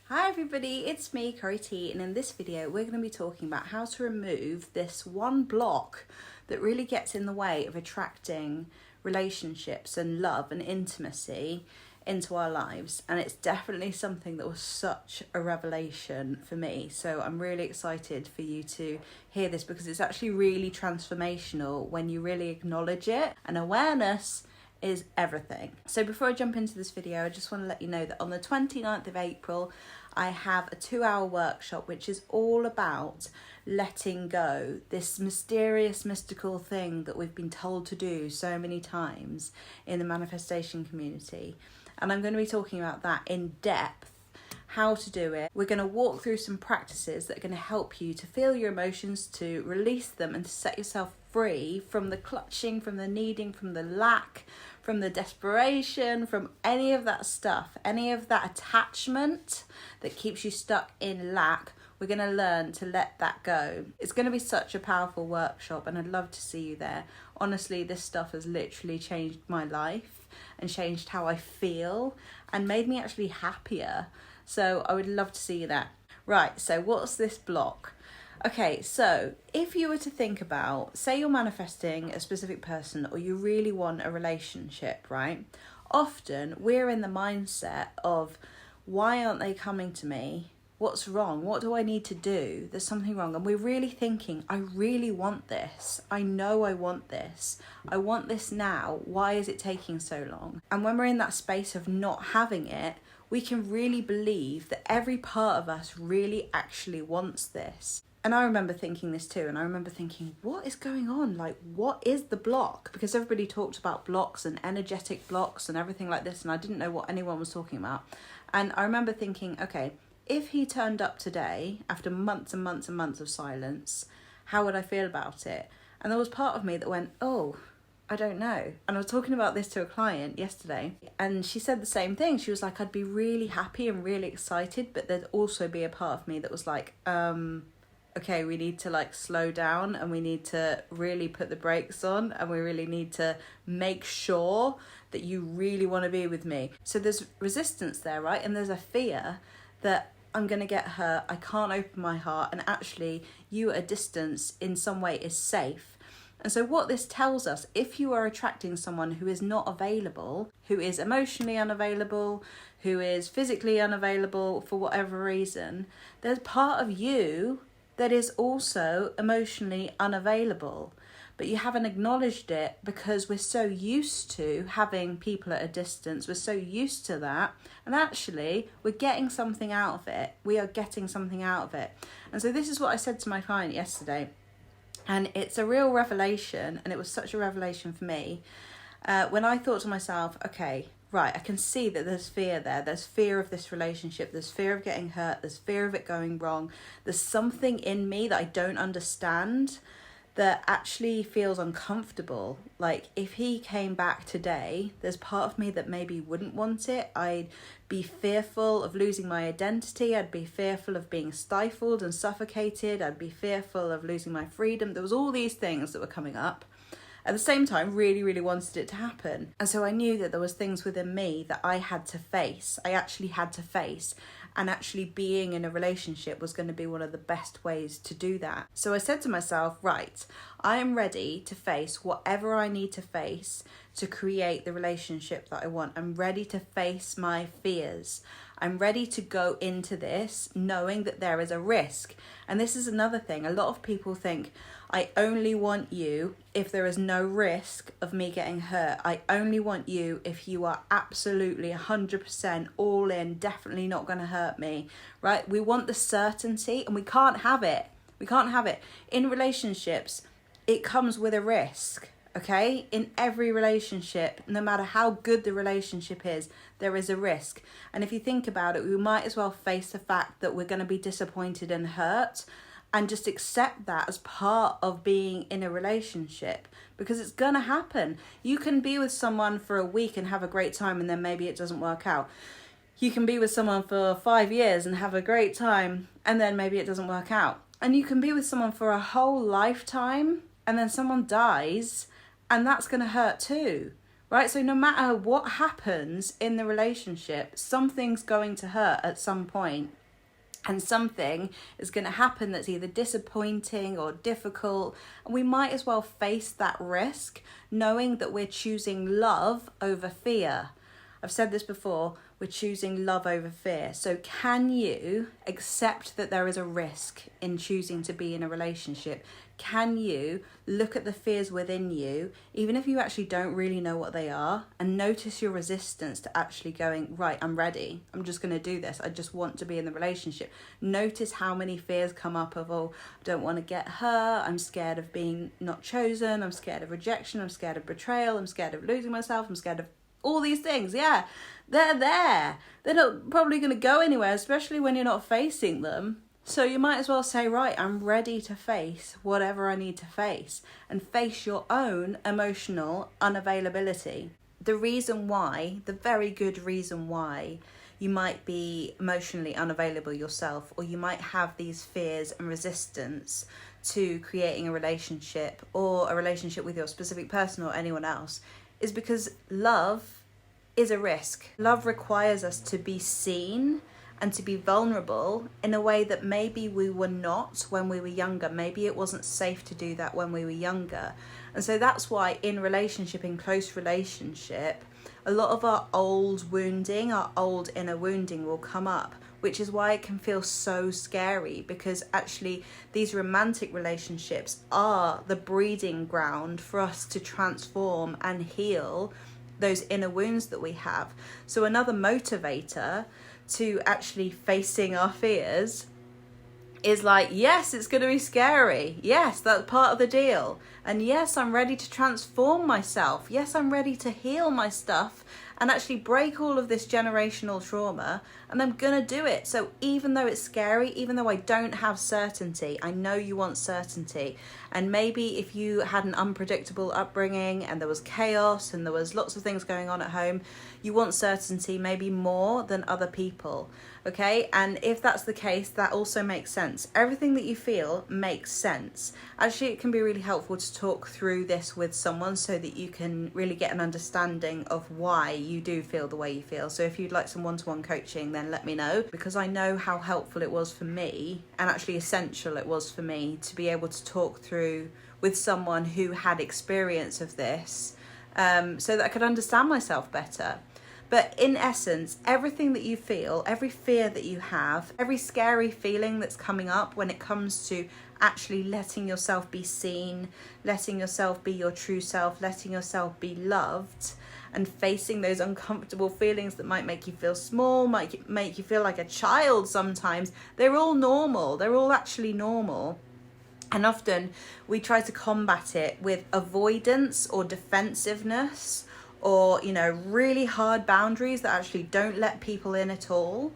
Hi everybody, it's me, Corey T, and in this video we're going to be talking about how to remove this one block that really gets in the way of attracting relationships and love and intimacy into our lives. And it's definitely something that was such a revelation for me, so I'm really excited for you to hear this because it's actually really transformational when you really acknowledge it, and awareness is everything. So before I jump into this video, I just want to let you know that on the 29th of April I have a 2-hour workshop which is all about letting go, this mysterious, mystical thing that we've been told to do so many times in the manifestation community. And I'm going to be talking about that in depth, how to do it. We're going to walk through some practices that are going to help you to feel your emotions, to release them, and to set yourself free from the clutching, from the needing, from the lack, from the desperation, from any of that stuff, any of that attachment that keeps you stuck in lack. We're going to learn to let that go. It's going to be such a powerful workshop and I'd love to see you there. Honestly, this stuff has literally changed my life and changed how I feel and made me actually happier. So I would love to see you there. Right, so what's this block? Okay, so if you were to think about, say you're manifesting a specific person or you really want a relationship, right? Often we're in the mindset of, why aren't they coming to me? What's wrong? What do I need to do? There's something wrong. And we're really thinking, I really want this. I know I want this. I want this now. Why is it taking so long? And when we're in that space of not having it, we can really believe that every part of us really actually wants this. And I remember thinking this too, and I remember thinking, what is going on? Like, what is the block? Because everybody talked about blocks and energetic blocks and everything like this, and I didn't know what anyone was talking about. And I remember thinking, okay, if he turned up today after months and months and months of silence, how would I feel about it? And there was part of me that went, oh, I don't know. And I was talking about this to a client yesterday, and she said the same thing. She was like, I'd be really happy and really excited, but there'd also be a part of me that was like, okay, we need to like slow down and we need to really put the brakes on and we really need to make sure that you really want to be with me. So there's resistance there, right? And there's a fear that I'm going to get hurt, I can't open my heart, and actually you at a distance in some way is safe. And so what this tells us, if you are attracting someone who is not available, who is emotionally unavailable, who is physically unavailable for whatever reason, there's part of you that is also emotionally unavailable, but you haven't acknowledged it because we're so used to having people at a distance. We're so used to that, and actually we're getting something out of it. We are getting something out of it. And so this is what I said to my client yesterday, and it's a real revelation, and it was such a revelation for me when I thought to myself, okay, right, I can see that there's fear there. There's fear of this relationship. There's fear of getting hurt. There's fear of it going wrong. There's something in me that I don't understand that actually feels uncomfortable. Like, if he came back today, there's part of me that maybe wouldn't want it. I'd be fearful of losing my identity. I'd be fearful of being stifled and suffocated. I'd be fearful of losing my freedom. There was all these things that were coming up. At the same time, really, really wanted it to happen. And so I knew that there was things within me that I had to face. I actually had to face. And actually being in a relationship was going to be one of the best ways to do that. So I said to myself, right, I am ready to face whatever I need to face to create the relationship that I want. I'm ready to face my fears. I'm ready to go into this knowing that there is a risk. And this is another thing. A lot of people think, I only want you if there is no risk of me getting hurt. I only want you if you are absolutely 100% all in, definitely not going to hurt me, right? We want the certainty, and we can't have it. We can't have it. In relationships, it comes with a risk, okay? In every relationship, no matter how good the relationship is, there is a risk. And if you think about it, we might as well face the fact that we're going to be disappointed and hurt, and just accept that as part of being in a relationship, because it's gonna happen. You can be with someone for a week and have a great time, and then maybe it doesn't work out. You can be with someone for 5 years and have a great time, and then maybe it doesn't work out. And you can be with someone for a whole lifetime, and then someone dies, and that's gonna hurt too, right? So no matter what happens in the relationship, something's going to hurt at some point. And something is going to happen that's either disappointing or difficult. And we might as well face that risk, knowing that we're choosing love over fear. I've said this before, we're choosing love over fear. So can you accept that there is a risk in choosing to be in a relationship? Can you look at the fears within you, even if you actually don't really know what they are, and notice your resistance to actually going, right, I'm ready. I'm just going to do this. I just want to be in the relationship. Notice how many fears come up of, oh, I don't want to get hurt. I'm scared of being not chosen. I'm scared of rejection. I'm scared of betrayal. I'm scared of losing myself. I'm scared of all these things. Yeah, they're there. They're not probably going to go anywhere, especially when you're not facing them. So you might as well say, right, I'm ready to face whatever I need to face, and face your own emotional unavailability. The reason why, the very good reason why you might be emotionally unavailable yourself, or you might have these fears and resistance to creating a relationship, or a relationship with your specific person or anyone else, is because love is a risk. Love requires us to be seen and to be vulnerable in a way that maybe we were not when we were younger. Maybe it wasn't safe to do that when we were younger. And so that's why in close relationship, a lot of our old wounding, our old inner wounding will come up, which is why it can feel so scary, because actually these romantic relationships are the breeding ground for us to transform and heal those inner wounds that we have. So another motivator to actually facing our fears is like, yes, it's going to be scary. Yes, that's part of the deal. And yes, I'm ready to transform myself. Yes, I'm ready to heal my stuff and actually break all of this generational trauma, and I'm gonna do it. So even though it's scary, even though I don't have certainty, I know you want certainty. And maybe if you had an unpredictable upbringing and there was chaos and there was lots of things going on at home, you want certainty maybe more than other people, okay? And if that's the case, that also makes sense. Everything that you feel makes sense. Actually, it can be really helpful to talk through this with someone so that you can really get an understanding of why you do feel the way you feel. So if you'd like some one-to-one coaching, then let me know, because I know how helpful it was for me, and actually essential it was for me, to be able to talk through with someone who had experience of this, so that I could understand myself better. But in essence, everything that you feel, every fear that you have, every scary feeling that's coming up when it comes to actually letting yourself be seen, letting yourself be your true self, letting yourself be loved, and facing those uncomfortable feelings that might make you feel small, might make you feel like a child sometimes, they're all normal. They're all actually normal. And often we try to combat it with avoidance or defensiveness, or, you know, really hard boundaries that actually don't let people in at all.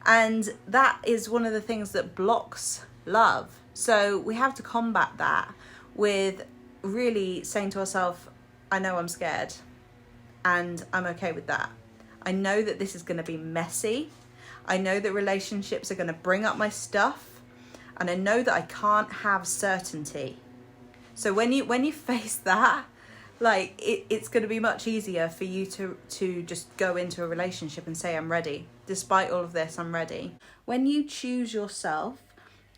And that is one of the things that blocks love. So we have to combat that with really saying to ourselves, I know I'm scared, and I'm okay with that. I know that this is going to be messy. I know that relationships are going to bring up my stuff, and I know that I can't have certainty. So when you face that, like, it's going to be much easier for you to just go into a relationship and say, I'm ready. Despite all of this, I'm ready. When you choose yourself,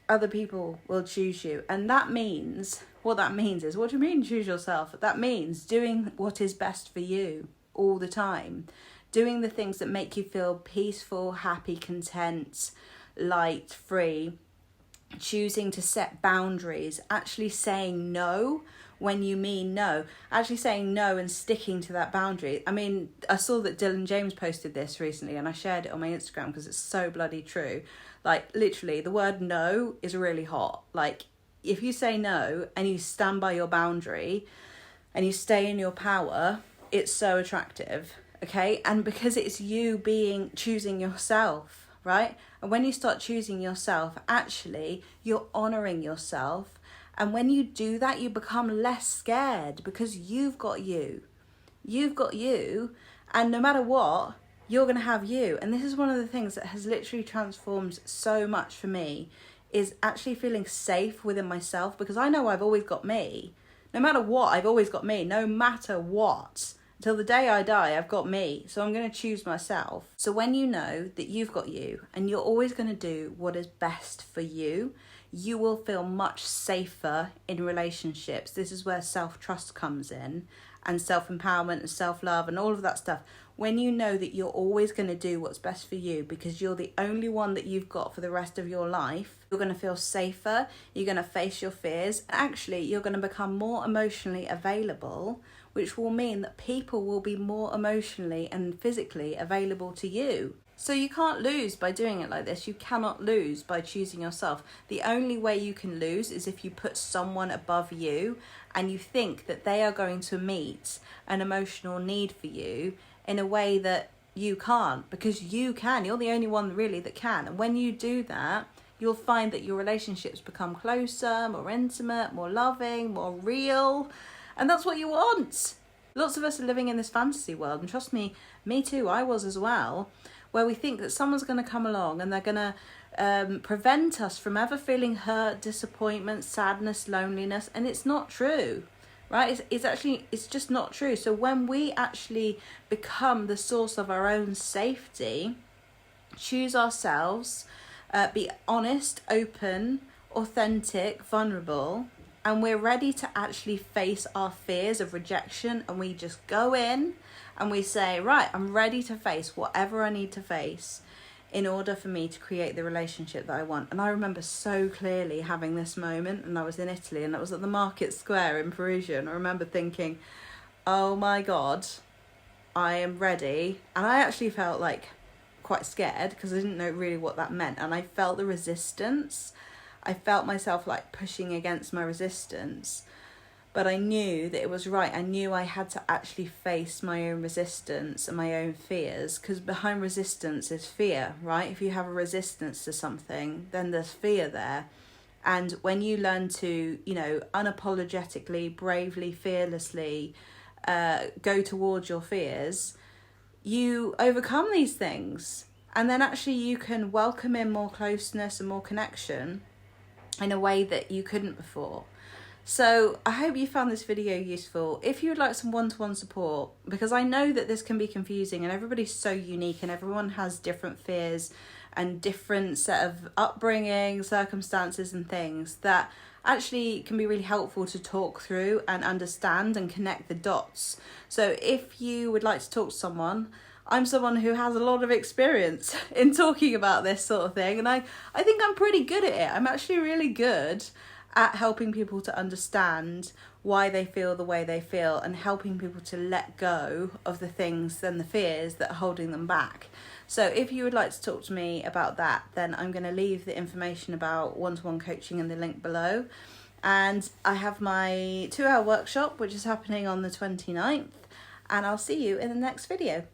other people will choose you. And that means, what do you mean choose yourself? That means doing what is best for you all the time. Doing the things that make you feel peaceful, happy, content, light, free. Choosing to set boundaries. Actually saying no when you mean no, actually saying no and sticking to that boundary. I mean, I saw that Dylan James posted this recently, and I shared it on my Instagram because it's so bloody true. Like, literally, the word no is really hot. Like, if you say no and you stand by your boundary and you stay in your power, it's so attractive, okay? And because it's you choosing yourself, right? And when you start choosing yourself, actually, you're honouring yourself. And when you do that, you become less scared, because you've got you. You've got you. And no matter what, you're going to have you. And this is one of the things that has literally transformed so much for me, is actually feeling safe within myself, because I know I've always got me. No matter what, I've always got me. No matter what. Till the day I die, I've got me. So I'm going to choose myself. So when you know that you've got you and you're always going to do what is best for you, you will feel much safer in relationships. This is where self-trust comes in, and self-empowerment and self-love and all of that stuff. When you know that you're always going to do what's best for you because you're the only one that you've got for the rest of your life, you're going to feel safer, you're going to face your fears, and actually you're going to become more emotionally available, which will mean that people will be more emotionally and physically available to you. So you can't lose by doing it like this. You cannot lose by choosing yourself. The only way you can lose is if you put someone above you and you think that they are going to meet an emotional need for you in a way that you can't, because you can. You're the only one really that can. And when you do that, you'll find that your relationships become closer, more intimate, more loving, more real. And that's what you want. Lots of us are living in this fantasy world, and trust me, me too, I was as well, where we think that someone's going to come along and they're going to prevent us from ever feeling hurt, disappointment, sadness, loneliness, and it's not true, right? It's just not true. So when we actually become the source of our own safety, choose ourselves, be honest, open, authentic, vulnerable, and we're ready to actually face our fears of rejection, and we just go in and we say, right, I'm ready to face whatever I need to face in order for me to create the relationship that I want. And I remember so clearly having this moment, and I was in Italy and I was at the market square in Perugia, and I remember thinking, oh my God, I am ready. And I actually felt like quite scared because I didn't know really what that meant, and I felt the resistance. I felt myself like pushing against my resistance, but I knew that it was right. I knew I had to actually face my own resistance and my own fears, because behind resistance is fear, right? If you have a resistance to something, then there's fear there. And when you learn to, unapologetically, bravely, fearlessly go towards your fears, you overcome these things. And then actually you can welcome in more closeness and more connection in a way that you couldn't before. So I hope you found this video useful. If you would like some one-to-one support, because I know that this can be confusing and everybody's so unique and everyone has different fears and different set of upbringing, circumstances and things that actually can be really helpful to talk through and understand and connect the dots. So if you would like to talk to someone, I'm someone who has a lot of experience in talking about this sort of thing, and I think I'm pretty good at it. I'm actually really good at helping people to understand why they feel the way they feel and helping people to let go of the things and the fears that are holding them back. So if you would like to talk to me about that, then I'm going to leave the information about one-to-one coaching in the link below. And I have my 2-hour workshop, which is happening on the 29th, and I'll see you in the next video.